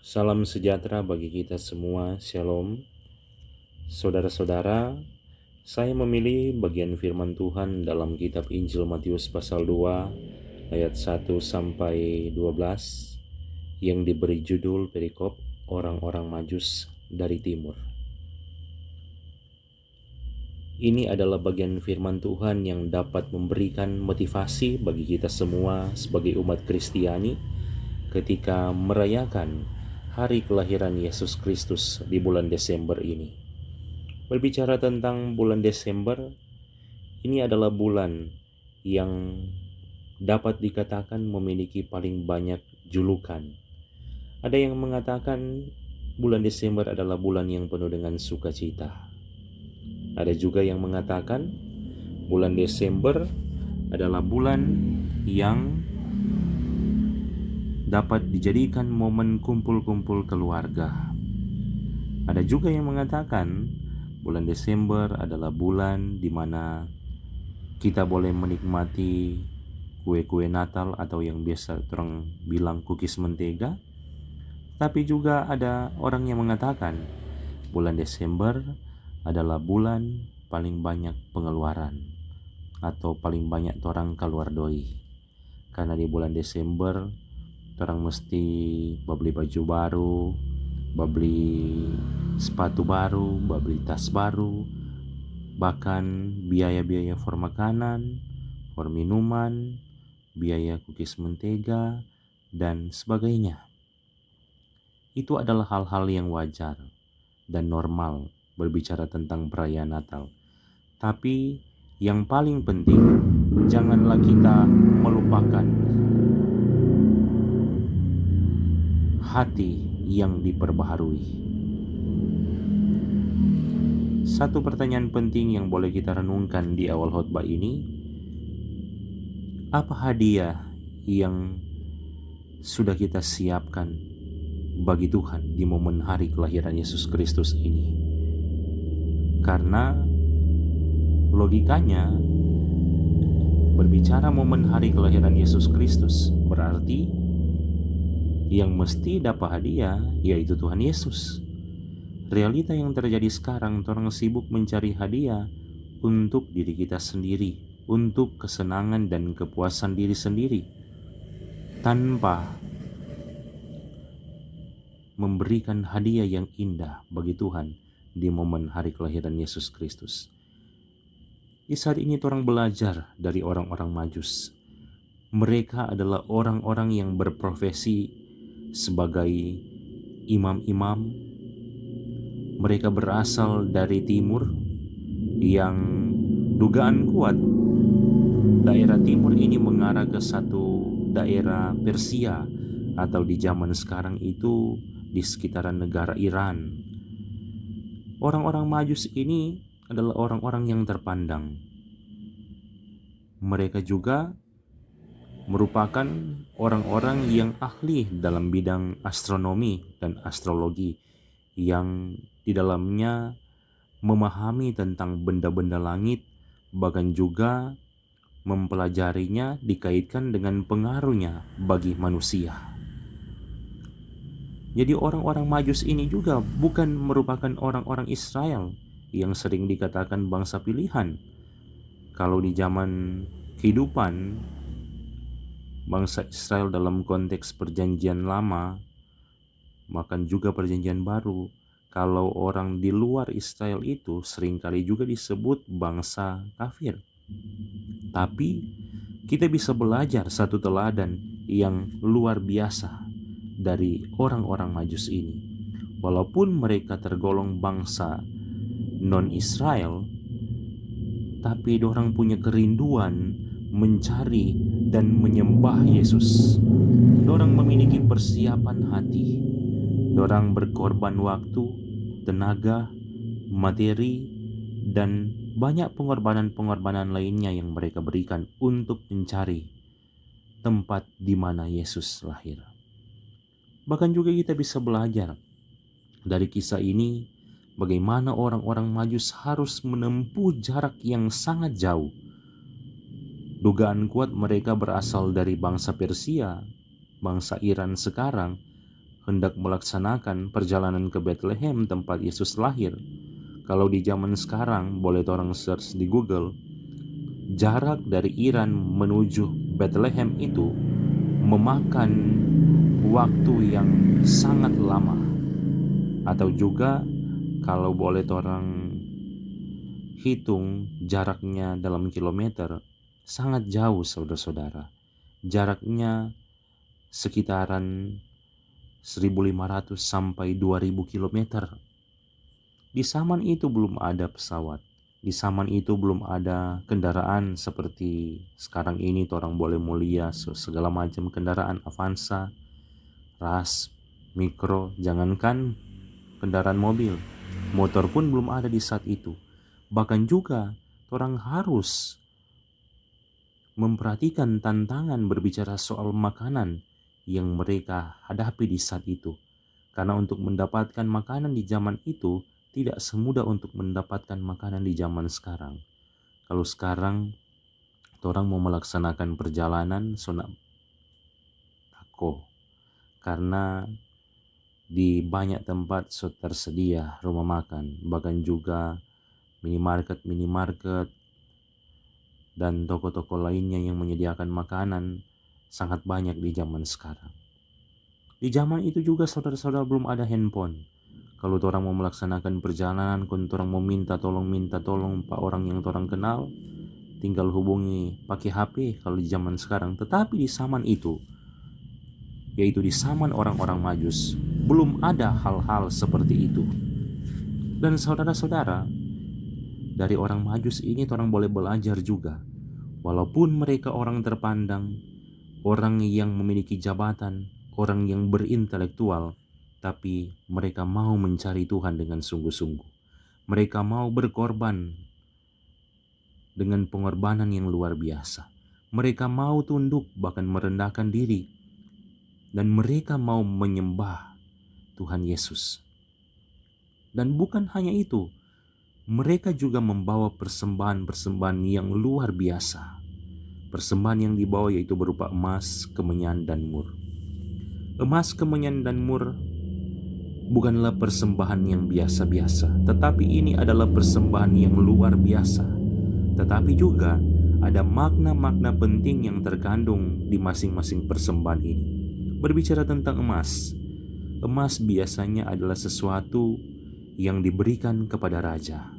Salam sejahtera bagi kita semua, Shalom. Saudara-saudara, saya memilih bagian firman Tuhan dalam kitab Injil Matius pasal 2 ayat 1 sampai 12 yang diberi judul perikop orang-orang Majus dari timur. Ini adalah bagian firman Tuhan yang dapat memberikan motivasi bagi kita semua sebagai umat Kristiani ketika merayakan hari kelahiran Yesus Kristus di bulan Desember ini. Berbicara tentang bulan Desember, ini adalah bulan yang dapat dikatakan memiliki paling banyak julukan. Ada yang mengatakan bulan Desember adalah bulan yang penuh dengan sukacita. Ada juga yang mengatakan bulan Desember adalah bulan yang dapat dijadikan momen kumpul-kumpul keluarga. Ada juga yang mengatakan bulan Desember adalah bulan di mana kita boleh menikmati kue-kue Natal atau yang biasa orang bilang cookies mentega. Tapi juga ada orang yang mengatakan bulan Desember adalah bulan paling banyak pengeluaran atau paling banyak orang keluar doi. Karena di bulan Desember orang mesti beli baju baru, beli sepatu baru, beli tas baru, bahkan biaya-biaya for makanan, for minuman, biaya cookies mentega, dan sebagainya. Itu adalah hal-hal yang wajar dan normal berbicara tentang perayaan Natal. Tapi yang paling penting, janganlah kita melupakan hati yang diperbaharui. Satu pertanyaan penting yang boleh kita renungkan di awal khotbah ini, apa hadiah yang sudah kita siapkan bagi Tuhan di momen hari kelahiran Yesus Kristus ini? Karena logikanya berbicara momen hari kelahiran Yesus Kristus berarti yang mesti dapat hadiah yaitu Tuhan Yesus. Realita yang terjadi sekarang, orang sibuk mencari hadiah untuk diri kita sendiri, untuk kesenangan dan kepuasan diri sendiri, tanpa memberikan hadiah yang indah bagi Tuhan di momen hari kelahiran Yesus Kristus. Di saat ini orang belajar dari orang-orang Majus. Mereka adalah orang-orang yang berprofesi sebagai imam-imam. Mereka berasal dari timur yang dugaan kuat daerah timur ini mengarah ke satu daerah Persia atau di zaman sekarang itu di sekitaran negara Iran. Orang-orang Majus ini adalah orang-orang yang terpandang. Mereka juga merupakan orang-orang yang ahli dalam bidang astronomi dan astrologi, yang di dalamnya memahami tentang benda-benda langit, bahkan juga mempelajarinya dikaitkan dengan pengaruhnya bagi manusia. Jadi orang-orang Majus ini juga bukan merupakan orang-orang Israel yang sering dikatakan bangsa pilihan. Kalau di zaman kehidupan bangsa Israel dalam konteks perjanjian lama, bahkan juga perjanjian baru, kalau orang di luar Israel itu seringkali juga disebut bangsa kafir. Tapi kita bisa belajar satu teladan yang luar biasa dari orang-orang Majus ini. Walaupun mereka tergolong bangsa non-Israel, tapi dorang punya kerinduan mencari dan menyembah Yesus. Dorang memiliki persiapan hati. Dorang berkorban waktu, tenaga, materi, dan banyak pengorbanan-pengorbanan lainnya yang mereka berikan untuk mencari tempat di mana Yesus lahir. Bahkan juga kita bisa belajar dari kisah ini bagaimana orang-orang Majus harus menempuh jarak yang sangat jauh. Dugaan kuat mereka berasal dari bangsa Persia, bangsa Iran sekarang, hendak melaksanakan perjalanan ke Bethlehem tempat Yesus lahir. Kalau di zaman sekarang, boleh orang search di Google, jarak dari Iran menuju Bethlehem itu memakan waktu yang sangat lama. Atau juga kalau boleh orang hitung jaraknya dalam kilometer, sangat jauh saudara-saudara. Jaraknya sekitaran 1.500 sampai 2.000 kilometer. Di zaman itu belum ada pesawat. Di zaman itu belum ada kendaraan seperti sekarang ini orang boleh mulia segala macam kendaraan Avanza, Ras, Mikro, jangankan kendaraan mobil. Motor pun belum ada di saat itu. Bahkan juga orang harus memperhatikan tantangan berbicara soal makanan yang mereka hadapi di saat itu. Karena untuk mendapatkan makanan di zaman itu tidak semudah untuk mendapatkan makanan di zaman sekarang. Kalau sekarang orang mau melaksanakan perjalanan sonak tako, karena di banyak tempat tersedia rumah makan, bahkan juga minimarket dan toko-toko lainnya yang menyediakan makanan sangat banyak di zaman sekarang. Di zaman itu juga saudara-saudara belum ada handphone. Kalau orang mau melaksanakan perjalanan, kalau orang mau minta tolong pak orang yang orang kenal, tinggal hubungi pakai HP kalau di zaman sekarang. Tetapi di zaman itu, yaitu di zaman orang-orang Majus, belum ada hal-hal seperti itu. Dan saudara-saudara, dari orang Majus ini orang boleh belajar juga. Walaupun mereka orang terpandang, orang yang memiliki jabatan, orang yang berintelektual, tapi mereka mau mencari Tuhan dengan sungguh-sungguh. Mereka mau berkorban dengan pengorbanan yang luar biasa. Mereka mau tunduk bahkan merendahkan diri. Dan mereka mau menyembah Tuhan Yesus. Dan bukan hanya itu, mereka juga membawa persembahan-persembahan yang luar biasa. Persembahan yang dibawa yaitu berupa emas, kemenyan, dan mur. Emas, kemenyan, dan mur bukanlah persembahan yang biasa-biasa, tetapi ini adalah persembahan yang luar biasa. Tetapi juga ada makna-makna penting yang terkandung di masing-masing persembahan ini. Berbicara tentang emas, emas biasanya adalah sesuatu yang diberikan kepada raja.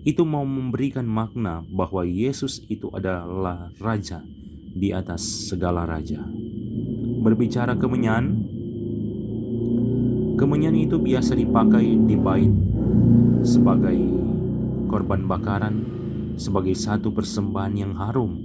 Itu mau memberikan makna bahwa Yesus itu adalah raja di atas segala raja. Berbicara kemenyan, kemenyan itu biasa dipakai di bait sebagai korban bakaran, sebagai satu persembahan yang harum.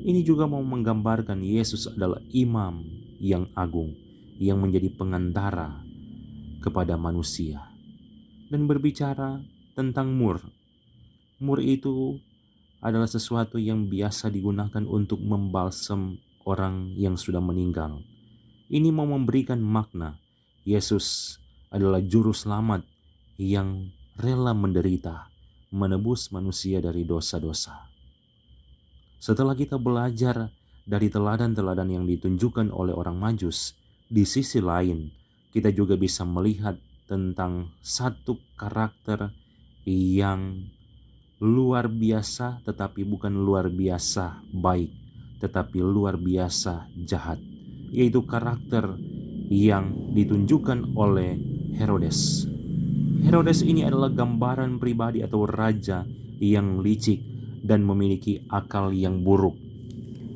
Ini juga mau menggambarkan Yesus adalah imam yang agung, yang menjadi pengantara kepada manusia. Dan berbicara tentang mur, mur itu adalah sesuatu yang biasa digunakan untuk membalsam orang yang sudah meninggal. Ini mau memberikan makna Yesus adalah juru selamat yang rela menderita, menebus manusia dari dosa-dosa. Setelah kita belajar dari teladan-teladan yang ditunjukkan oleh orang Majus, di sisi lain kita juga bisa melihat tentang satu karakter yang luar biasa, tetapi bukan luar biasa baik, tetapi luar biasa jahat, yaitu karakter yang ditunjukkan oleh Herodes. Herodes ini adalah gambaran pribadi atau raja yang licik dan memiliki akal yang buruk.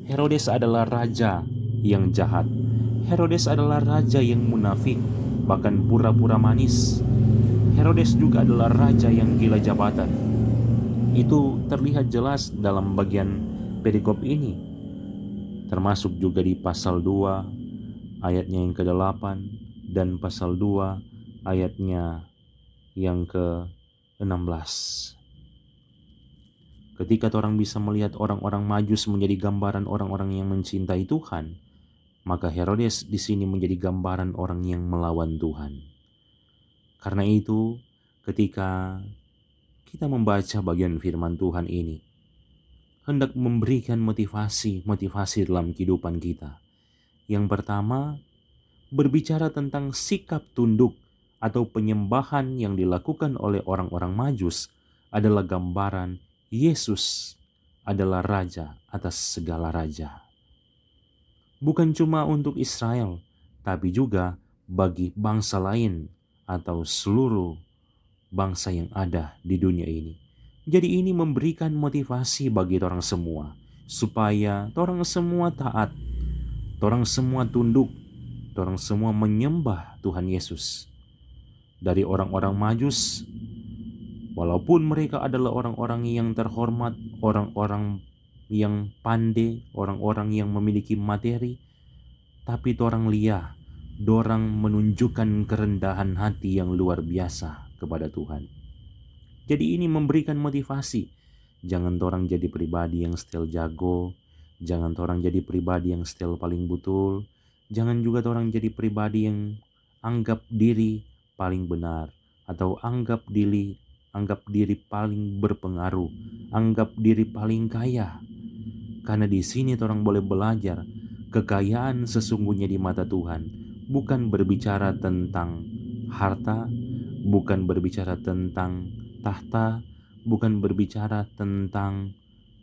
Herodes adalah raja yang jahat. Herodes adalah raja yang munafik, bahkan pura-pura manis. Herodes juga adalah raja yang gila jabatan. Itu terlihat jelas dalam bagian perikop ini, termasuk juga di pasal 2 ayatnya yang ke-8 dan pasal 2 ayatnya yang ke-16. Ketika orang bisa melihat orang-orang Majus menjadi gambaran orang-orang yang mencintai Tuhan, maka Herodes di sini menjadi gambaran orang yang melawan Tuhan. Karena itu, ketika kita membaca bagian firman Tuhan ini, hendak memberikan motivasi dalam kehidupan kita. Yang pertama, berbicara tentang sikap tunduk atau penyembahan yang dilakukan oleh orang-orang Majus adalah gambaran Yesus adalah raja atas segala raja. Bukan cuma untuk Israel, tapi juga bagi bangsa lain atau seluruh bangsa yang ada di dunia ini. Jadi ini memberikan motivasi bagi orang semua, supaya orang semua taat, orang semua tunduk, orang semua menyembah Tuhan Yesus. Dari orang-orang Majus, walaupun mereka adalah orang-orang yang terhormat, orang-orang yang pandai, orang-orang yang memiliki materi, tapi dorang lihat, dorang menunjukkan kerendahan hati yang luar biasa kepada Tuhan. Jadi ini memberikan motivasi. Jangan dorang jadi pribadi yang style jago, jangan dorang jadi pribadi yang style paling betul, jangan juga dorang jadi pribadi yang anggap diri paling benar, atau anggap diri paling berpengaruh, anggap diri paling kaya. Karena di sini orang boleh belajar kekayaan sesungguhnya di mata Tuhan bukan berbicara tentang harta, bukan berbicara tentang tahta, bukan berbicara tentang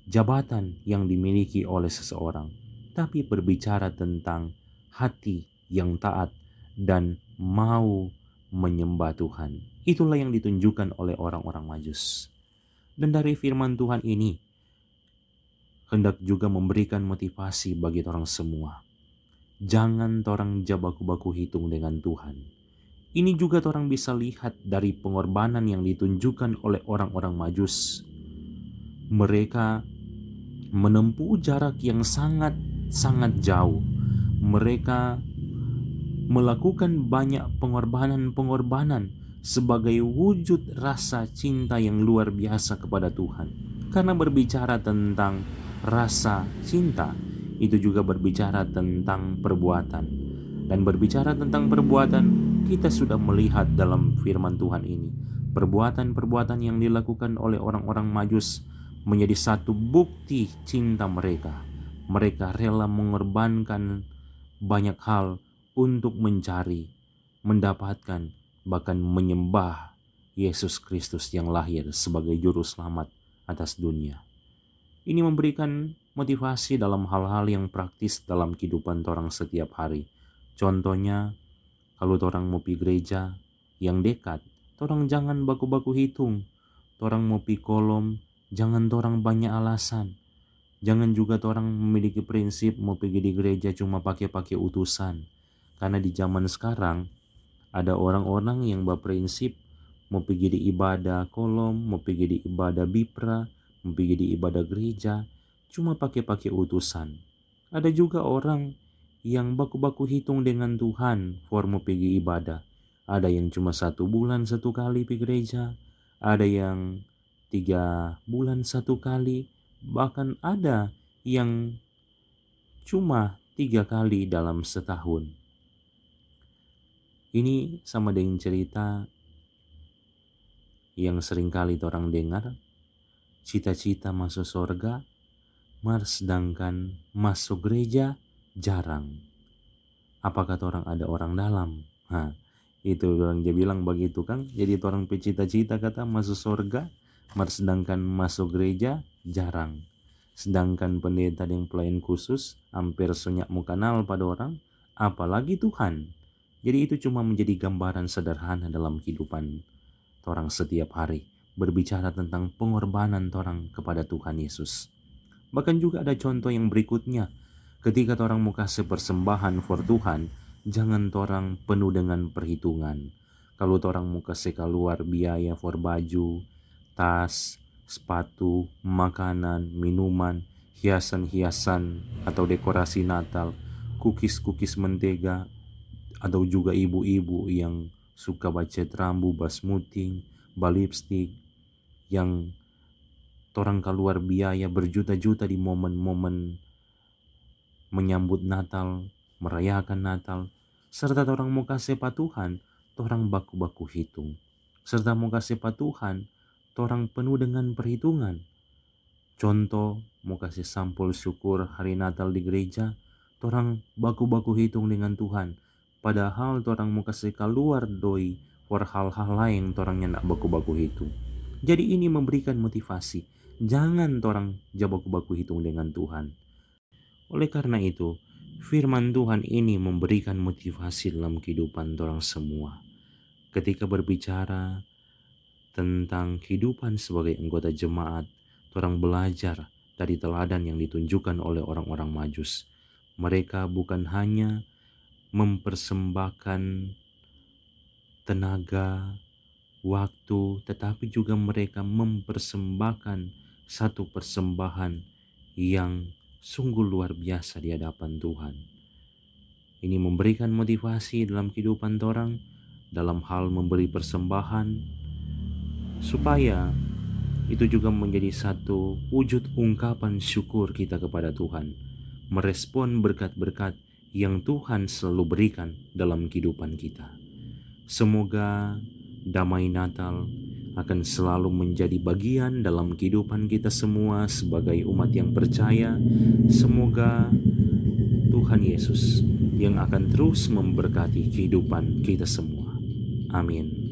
jabatan yang dimiliki oleh seseorang, tapi berbicara tentang hati yang taat dan mau menyembah Tuhan. Itulah yang ditunjukkan oleh orang-orang Majus. Dan dari firman Tuhan ini hendak juga memberikan motivasi bagi orang semua. Jangan orang baku-baku hitung dengan Tuhan. Ini juga orang bisa lihat dari pengorbanan yang ditunjukkan oleh orang-orang Majus. Mereka menempuh jarak yang sangat jauh. Mereka melakukan banyak pengorbanan sebagai wujud rasa cinta yang luar biasa kepada Tuhan. Karena berbicara tentang rasa cinta, itu juga berbicara tentang perbuatan. Dan berbicara tentang perbuatan, kita sudah melihat dalam firman Tuhan ini, perbuatan-perbuatan yang dilakukan oleh orang-orang Majus menjadi satu bukti cinta mereka. Mereka rela mengorbankan banyak hal untuk mencari, mendapatkan, bahkan menyembah Yesus Kristus yang lahir sebagai juru selamat atas dunia. Ini memberikan motivasi dalam hal-hal yang praktis dalam kehidupan orang setiap hari. Contohnya, kalau orang mau pergi gereja yang dekat, orang jangan baku-baku hitung. Orang mau pergi kolom, jangan orang banyak alasan. Jangan juga orang memiliki prinsip mau pergi di gereja cuma pakai utusan. Karena di zaman sekarang ada orang-orang yang berprinsip mau pergi di ibadah kolom, mau pergi di ibadah bipra, mau pergi di ibadah gereja cuma pakai utusan. Ada juga orang yang baku-baku hitung dengan Tuhan for mau pergi ibadah. Ada yang cuma 1 bulan 1 kali pergi gereja, ada yang 3 bulan 1 kali, bahkan ada yang cuma 3 kali dalam setahun. Ini sama dengan cerita yang seringkali orang dengar, cita-cita masuk surga, sedangkan masuk gereja jarang. Apakah orang ada orang dalam? Itu orang dia bilang begitu kan. Jadi orang cita-cita kata masuk surga, sedangkan masuk gereja jarang. Sedangkan pendeta yang pelayan khusus hampir senyak mau kenal pada orang, apalagi Tuhan. Jadi itu cuma menjadi gambaran sederhana dalam kehidupan orang setiap hari, berbicara tentang pengorbanan orang kepada Tuhan Yesus. Bahkan juga ada contoh yang berikutnya, ketika orang mau kasih persembahan for Tuhan, jangan orang penuh dengan perhitungan. Kalau orang mau kasih keluar biaya for baju, tas, sepatu, makanan, minuman, hiasan-hiasan atau dekorasi Natal, cookies mentega, atau juga ibu-ibu yang suka bacet rambu, basmuting, balipstick, yang orang keluar biaya berjuta-juta di momen-momen menyambut Natal, merayakan Natal, serta orang mau kasih patuhan, orang baku-baku hitung. Serta mau kasih patuhan, orang penuh dengan perhitungan. Contoh, mau kasih sampul syukur hari Natal di gereja, orang baku-baku hitung dengan Tuhan. Padahal torang mau kasih keluar doi for hal-hal lain torangnya nak baku-baku itu. Jadi ini memberikan motivasi. Jangan torang jabaku-baku hitung dengan Tuhan. Oleh karena itu, firman Tuhan ini memberikan motivasi dalam kehidupan torang semua. Ketika berbicara tentang kehidupan sebagai anggota jemaat, torang belajar dari teladan yang ditunjukkan oleh orang-orang Majus. Mereka bukan hanya mempersembahkan tenaga, waktu, tetapi juga mereka mempersembahkan satu persembahan yang sungguh luar biasa di hadapan Tuhan. Ini memberikan motivasi dalam kehidupan orang dalam hal memberi persembahan, supaya itu juga menjadi satu wujud ungkapan syukur kita kepada Tuhan, merespon berkat-berkat yang Tuhan selalu berikan dalam kehidupan kita. Semoga damai Natal akan selalu menjadi bagian dalam kehidupan kita semua sebagai umat yang percaya. Semoga Tuhan Yesus yang akan terus memberkati kehidupan kita semua. Amin.